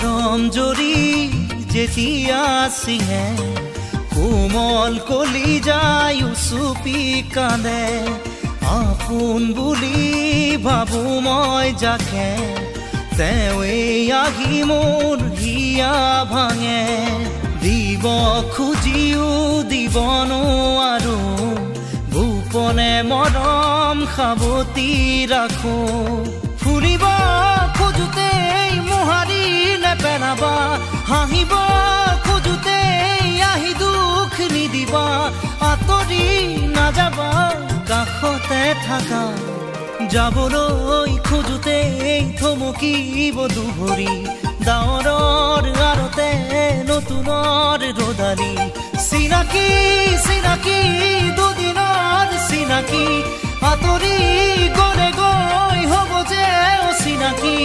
মৰম জৰি যেতিয়া চিঙে কোমল কলি যায় উচুপি কান্দে আপোন বুলি ভাবো মই যাকে তেৱেই আহি মোৰ হিয়া ভাঙে দিব খুজিও দিব নোৱাৰো গোপনে মৰম সাৱতি ৰাখো ফুৰিব খোজোতেই মোহাৰি নেপেলাবা হাঁহিব খোজোতেই আহি দুখ নিদিবা আঁতৰি নাযাবা কাষতে থাকা যাবলৈ খোজোতেই থমকিব দুভৰি ডাৱৰৰ আৰতে নতুনৰ ৰদালি চিনাকি চিনাকি দুদিনৰ চিনাকি আঁতৰি গ'লে গৈ হ'ব যে অচিনাকি